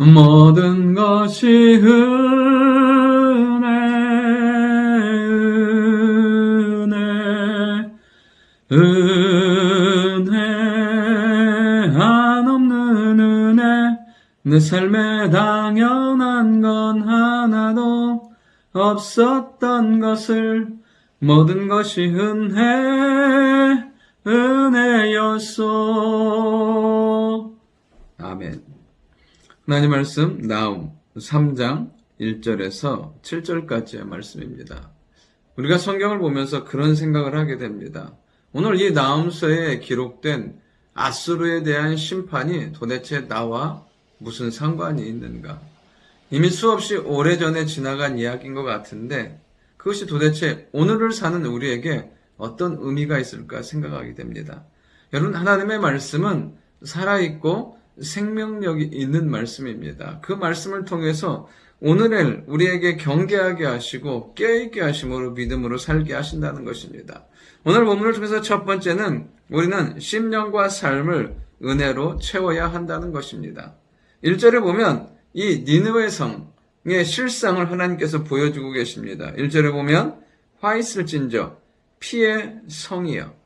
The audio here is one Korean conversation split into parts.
모든 것이 은혜 한없는 은혜 내 삶에 당연한 건 하나도 없었던 것을 모든 것이 은혜였소. 아멘. 하나님 말씀 나움 3장 1절에서 7절까지의 말씀입니다. 우리가 성경을 보면서 그런 생각을 하게 됩니다. 오늘 이 나움서에 기록된 아수르에 대한 심판이 도대체 나와 무슨 상관이 있는가? 이미 수없이 오래전에 지나간 이야기인 것 같은데 그것이 도대체 오늘을 사는 우리에게 어떤 의미가 있을까 생각하게 됩니다. 여러분, 하나님의 말씀은 살아있고 생명력이 있는 말씀입니다. 그 말씀을 통해서 오늘을 우리에게 경계하게 하시고 깨어있게 하심으로 믿음으로 살게 하신다는 것입니다. 오늘 본문을 통해서 첫 번째는 우리는 심령과 삶을 은혜로 채워야 한다는 것입니다. 1절에 보면 이 니느웨 성의 실상을 하나님께서 보여주고 계십니다. 1절에 보면 화 있을진저 피의 성이요.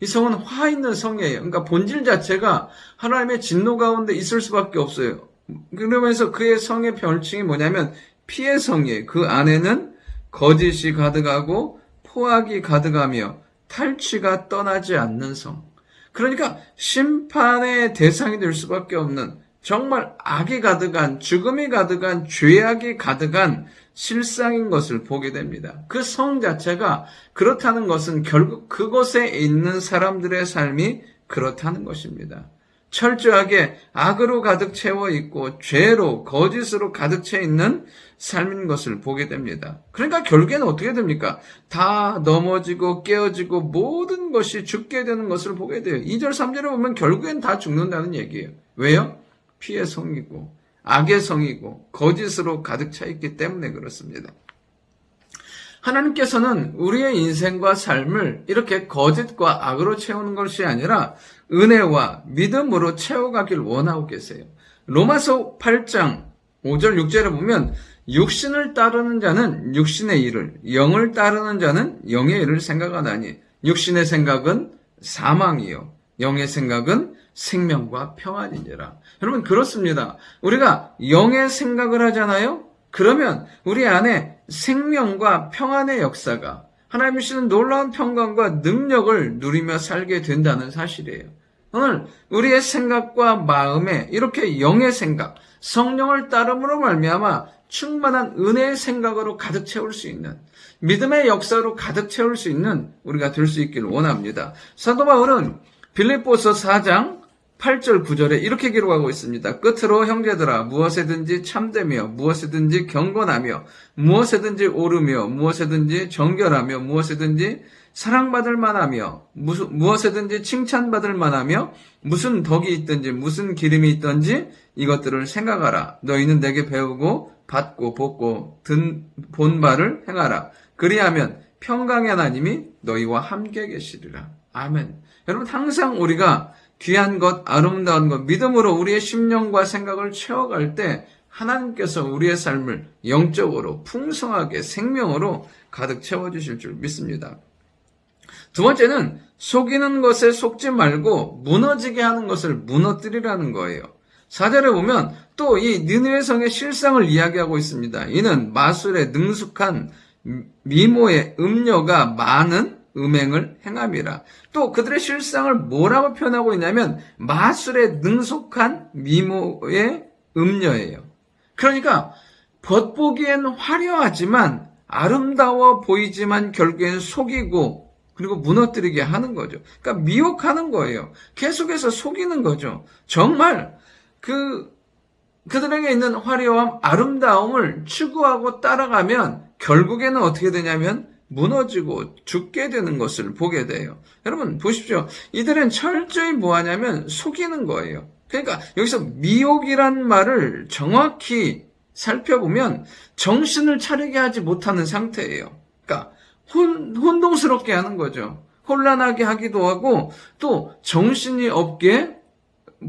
이 성은 화 있는 성이에요. 그러니까 본질 자체가 하나님의 진노 가운데 있을 수밖에 없어요. 그러면서 그의 성의 별칭이 뭐냐면 피의 성이에요. 그 안에는 거짓이 가득하고 포악이 가득하며 탈취가 떠나지 않는 성. 그러니까 심판의 대상이 될 수밖에 없는 정말 악이 가득한, 죽음이 가득한, 죄악이 가득한 실상인 것을 보게 됩니다. 그 성 자체가 그렇다는 것은 결국 그곳에 있는 사람들의 삶이 그렇다는 것입니다. 철저하게 악으로 가득 채워 있고 죄로, 거짓으로 가득 채 있는 삶인 것을 보게 됩니다. 그러니까 결국에는 어떻게 됩니까? 다 넘어지고 깨어지고 모든 것이 죽게 되는 것을 보게 돼요. 2절, 3절에 보면 결국엔 다 죽는다는 얘기예요. 왜요? 피의 성이고 악의 성이고 거짓으로 가득 차 있기 때문에 그렇습니다. 하나님께서는 우리의 인생과 삶을 이렇게 거짓과 악으로 채우는 것이 아니라 은혜와 믿음으로 채워가길 원하고 계세요. 로마서 8장 5절 6절에 보면 육신을 따르는 자는 육신의 일을, 영을 따르는 자는 영의 일을 생각하나니 육신의 생각은 사망이요 영의 생각은 생명과 평안이니라. 여러분, 그렇습니다. 우리가 영의 생각을 하잖아요? 그러면 우리 안에 생명과 평안의 역사가 하나님이 주시는 놀라운 평강과 능력을 누리며 살게 된다는 사실이에요. 오늘 우리의 생각과 마음에 이렇게 영의 생각, 성령을 따름으로 말미암아 충만한 은혜의 생각으로 가득 채울 수 있는, 믿음의 역사로 가득 채울 수 있는 우리가 될 수 있기를 원합니다. 사도 바울은 빌립보서 4장 8절 9절에 이렇게 기록하고 있습니다. 끝으로 형제들아 무엇에든지 참되며 무엇에든지 경건하며 무엇에든지 옳으며 무엇에든지 정결하며 무엇에든지 사랑받을 만하며 무엇에든지 칭찬받을 만하며 무슨 덕이 있든지 무슨 기름이 있든지 이것들을 생각하라. 너희는 내게 배우고 받고 복고 본 바를 행하라. 그리하면 평강의 하나님이 너희와 함께 계시리라. 아멘. 여러분, 항상 우리가 귀한 것, 아름다운 것, 믿음으로 우리의 심령과 생각을 채워갈 때 하나님께서 우리의 삶을 영적으로 풍성하게 생명으로 가득 채워주실 줄 믿습니다. 두 번째는 속이는 것에 속지 말고 무너지게 하는 것을 무너뜨리라는 거예요. 4절에 보면 또 이 느느웨 성의 실상을 이야기하고 있습니다. 이는 마술에 능숙한 미모의 음녀가 많은 음행을 행함이라. 또 그들의 실상을 뭐라고 표현하고 있냐면 마술에 능숙한 미모의 음녀예요. 그러니까 겉보기엔 화려하지만 아름다워 보이지만 결국엔 속이고 그리고 무너뜨리게 하는 거죠. 그러니까 미혹하는 거예요. 계속해서 속이는 거죠. 정말 그들에게 있는 화려함, 아름다움을 추구하고 따라가면 결국에는 어떻게 되냐면 무너지고 죽게 되는 것을 보게 돼요. 여러분 보십시오. 이들은 철저히 뭐하냐면 속이는 거예요. 그러니까 여기서 미혹이란 말을 정확히 살펴보면 정신을 차리게 하지 못하는 상태예요. 그러니까 혼동스럽게 하는 거죠. 혼란하게 하기도 하고 또 정신이 없게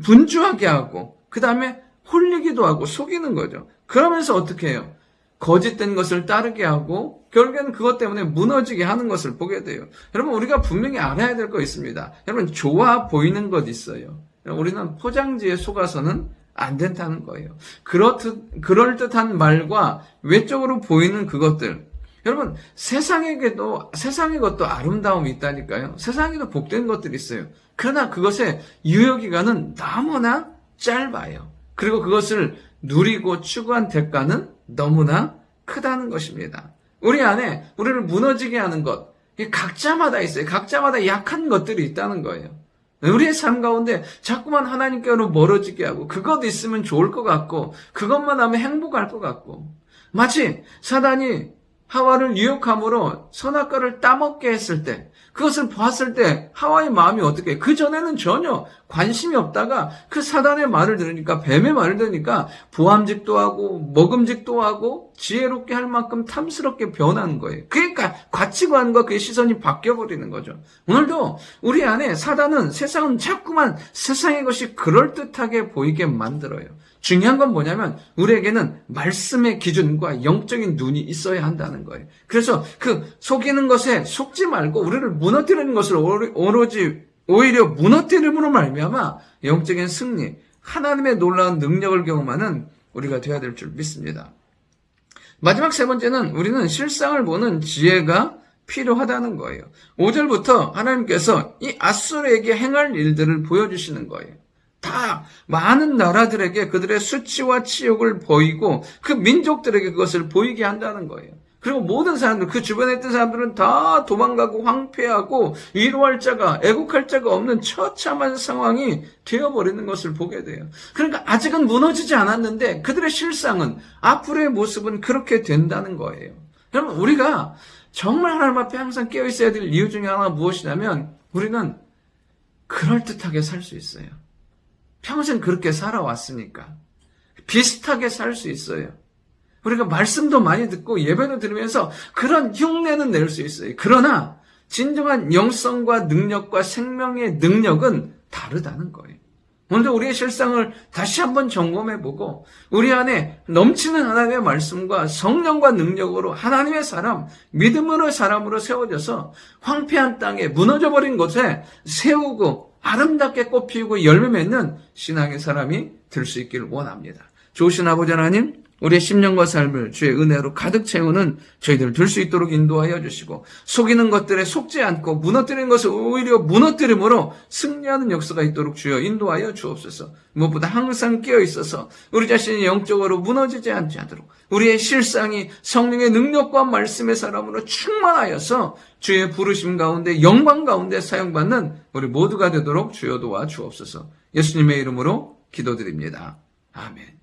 분주하게 하고 그 다음에 홀리기도 하고 속이는 거죠. 그러면서 어떻게 해요? 거짓된 것을 따르게 하고 결국에는 그것 때문에 무너지게 하는 것을 보게 돼요. 여러분, 우리가 분명히 알아야 될 거 있습니다. 여러분, 좋아 보이는 것 있어요. 우리는 포장지에 속아서는 안 된다는 거예요. 그럴듯한 말과 외적으로 보이는 그것들. 여러분, 세상의 것도 아름다움이 있다니까요. 세상에도 복된 것들이 있어요. 그러나 그것의 유효기간은 너무나 짧아요. 그리고 그것을 누리고 추구한 대가는 너무나 크다는 것입니다. 우리 안에 우리를 무너지게 하는 것, 각자마다 있어요. 각자마다 약한 것들이 있다는 거예요. 우리의 삶 가운데 자꾸만 하나님께로 멀어지게 하고 그것 있으면 좋을 것 같고 그것만 하면 행복할 것 같고 마치 사단이 하와를 유혹함으로 선악과를 따먹게 했을 때 그것을 보았을 때 하와의 마음이 어떻게 그전에는 전혀 관심이 없다가 그 사단의 말을 들으니까 뱀의 말을 들으니까 보암직도 하고 먹음직도 하고 지혜롭게 할 만큼 탐스럽게 변하는 거예요. 그러니까 가치관과 그의 시선이 바뀌어버리는 거죠. 오늘도 우리 안에 사단은 세상은 자꾸만 세상의 것이 그럴듯하게 보이게 만들어요. 중요한 건 뭐냐면 우리에게는 말씀의 기준과 영적인 눈이 있어야 한다는 거예요. 그래서 그 속이는 것에 속지 말고 우리를 무너뜨리는 것을 오히려 무너뜨림으로 말미암아 영적인 승리, 하나님의 놀라운 능력을 경험하는 우리가 되어야 될 줄 믿습니다. 마지막 세 번째는 우리는 실상을 보는 지혜가 필요하다는 거예요. 5절부터 하나님께서 이 앗수르에게 행할 일들을 보여주시는 거예요. 다 많은 나라들에게 그들의 수치와 치욕을 보이고 그 민족들에게 그것을 보이게 한다는 거예요. 그리고 모든 사람들, 그 주변에 있던 사람들은 다 도망가고 황폐하고 위로할 자가, 애국할 자가 없는 처참한 상황이 되어버리는 것을 보게 돼요. 그러니까 아직은 무너지지 않았는데 그들의 실상은, 앞으로의 모습은 그렇게 된다는 거예요. 여러분, 우리가 정말 하나님 앞에 항상 깨어있어야 될 이유 중에 하나가 무엇이냐면 우리는 그럴듯하게 살 수 있어요. 평생 그렇게 살아왔으니까. 비슷하게 살 수 있어요. 우리가 말씀도 많이 듣고 예배도 들으면서 그런 흉내는 낼 수 있어요. 그러나 진정한 영성과 능력과 생명의 능력은 다르다는 거예요. 오늘도 우리의 실상을 다시 한번 점검해보고 우리 안에 넘치는 하나님의 말씀과 성령과 능력으로 하나님의 사람, 믿음으로의 사람으로 세워져서 황폐한 땅에 무너져버린 곳에 세우고 아름답게 꽃 피우고 열매 맺는 신앙의 사람이 될 수 있기를 원합니다. 좋으신 아버지 하나님, 우리의 심령과 삶을 주의 은혜로 가득 채우는 저희들 될 수 있도록 인도하여 주시고 속이는 것들에 속지 않고 무너뜨리는 것을 오히려 무너뜨림으로 승리하는 역사가 있도록 주여 인도하여 주옵소서. 무엇보다 항상 깨어있어서 우리 자신이 영적으로 무너지지 않지 않도록 우리의 실상이 성령의 능력과 말씀의 사람으로 충만하여서 주의 부르심 가운데 영광 가운데 사용받는 우리 모두가 되도록 주여 도와 주옵소서. 예수님의 이름으로 기도드립니다. 아멘.